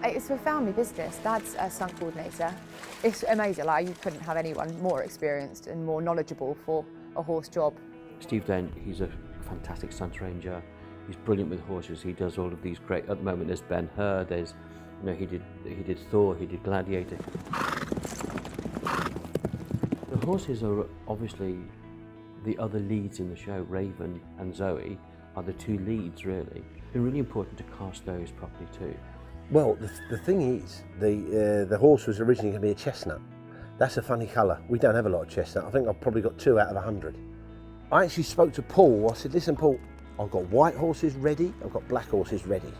It's a family business. Dad's a stunt coordinator. It's amazing, like you couldn't have anyone more experienced and more knowledgeable for a horse job. Steve Dent, he's a fantastic stunt ranger. He's brilliant with horses. He does all of these great, at the moment there's Ben-Hur, there's, he did Thor, he did Gladiator. The horses are obviously the other leads in the show. Raven and Zoe are the two leads, really. It's been really important to cast those properly too. Well, the thing is, the horse was originally going to be a chestnut. That's a funny colour. We don't have a lot of chestnut. I think I've probably got 2 out of 100. I actually spoke to Paul. I said, listen, Paul, I've got white horses ready, I've got black horses ready.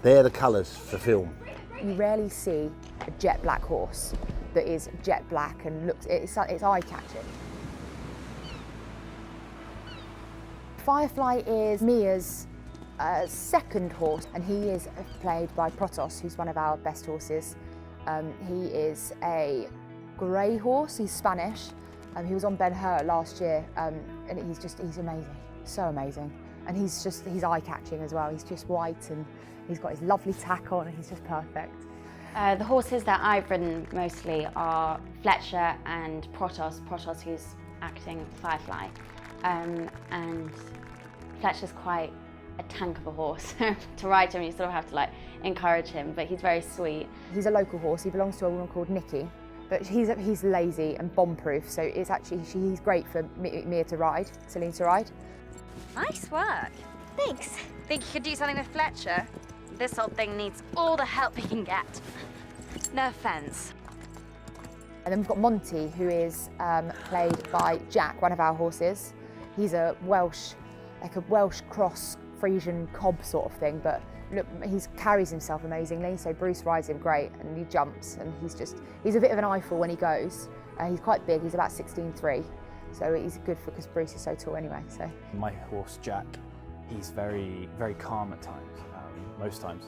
They're the colours for film. You rarely see a jet black horse that is jet black and it's eye-catching. Firefly is Mia's second horse, and he is played by Protos, who's one of our best horses. He is a grey horse, he's Spanish. He was on Ben-Hur last year, and he's amazing, so amazing. And he's eye-catching as well. He's just white and he's got his lovely tack on and he's just perfect. The horses that I've ridden mostly are Fletcher and Protos. Protos, who's acting Firefly. And Fletcher's quite a tank of a horse. To ride him, you sort of have to encourage him, but he's very sweet. He's a local horse. He belongs to a woman called Nikki, but he's lazy and bomb-proof, so he's great for Mia to ride, Celine to ride. Nice work. Thanks. Think you could do something with Fletcher? This old thing needs all the help he can get. No offence. And then we've got Monty, who is played by Jack, one of our horses. He's a Welsh cross Frisian cob sort of thing, but look, he carries himself amazingly. So Bruce rides him great, and he jumps, and he's a bit of an eyeful when he goes. He's quite big. He's about 16'3", so he's good because Bruce is so tall anyway. So my horse Jack, he's very calm at times, most times,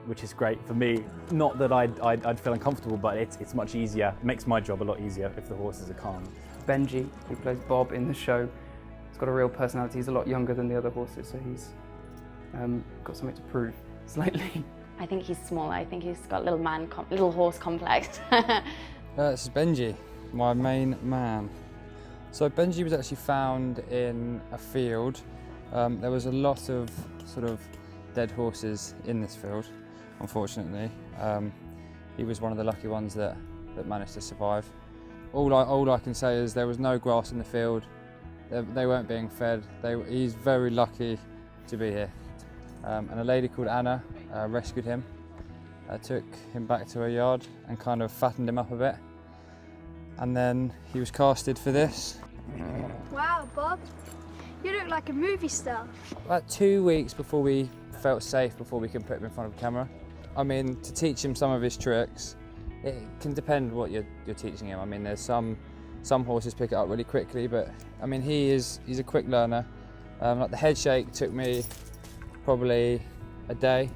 which is great for me. Not that I'd feel uncomfortable, but it's much easier. It makes my job a lot easier if the horses are calm. Benji, who plays Bob in the show, he's got a real personality. He's a lot younger than the other horses, so he's got something to prove, slightly. I think he's smaller. I think he's got little horse complex. This is Benji, my main man. So Benji was actually found in a field. There was a lot of sort of dead horses in this field, unfortunately. He was one of the lucky ones that managed to survive. All I can say is there was no grass in the field. They weren't being fed. He's very lucky to be here. And a lady called Anna rescued him, took him back to her yard and kind of fattened him up a bit. And then he was casted for this. Wow, Bob, you look like a movie star. About 2 weeks before we felt safe, before we could put him in front of a camera. I mean, to teach him some of his tricks, it can depend what you're teaching him. I mean, there's some horses pick it up really quickly, but I mean, he's a quick learner. Like the head shake took me probably a day.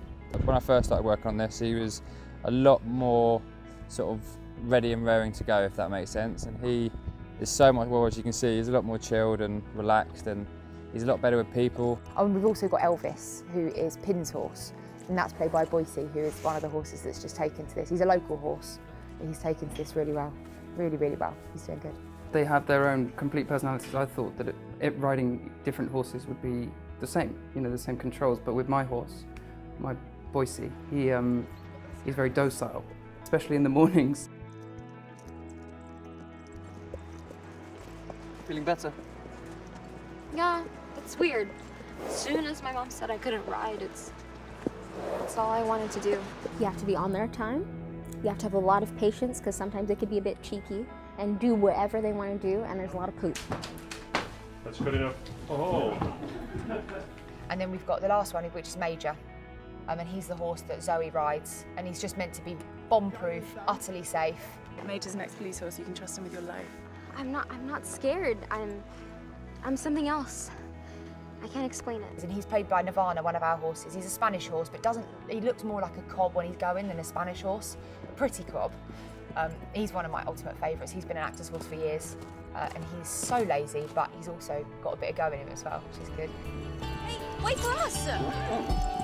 When I first started working on this, he was a lot more sort of ready and raring to go, if that makes sense. And he is so much more, as you can see, he's a lot more chilled and relaxed, and he's a lot better with people. And we've also got Elvis, who is Pin's horse, and that's played by Boise, who is one of the horses that's just taken to this. He's a local horse, but he's taken to this really well, really, really well. He's doing good. They have their own complete personalities. I thought that riding different horses would be the same, the same controls, but with my horse, my Boise, he's very docile, especially in the mornings. Feeling better? Yeah, it's weird. As soon as my mom said I couldn't ride, that's all I wanted to do. You have to be on their time. You have to have a lot of patience, because sometimes they could be a bit cheeky and do whatever they want to do, and there's a lot of poop. That's good enough. Oh. And then we've got the last one, which is Major. And he's the horse that Zoe rides, and he's just meant to be bomb-proof, utterly safe. Major's the next police horse. You can trust him with your life. I'm not scared. I'm something else. I can't explain it. And he's played by Nirvana, one of our horses. He's a Spanish horse, but he looks more like a cob when he's going than a Spanish horse. Pretty cob. He's one of my ultimate favourites. He's been an actor's horse for years, and he's so lazy, but he's also got a bit of go in him as well, which is good. Hey, wait for us!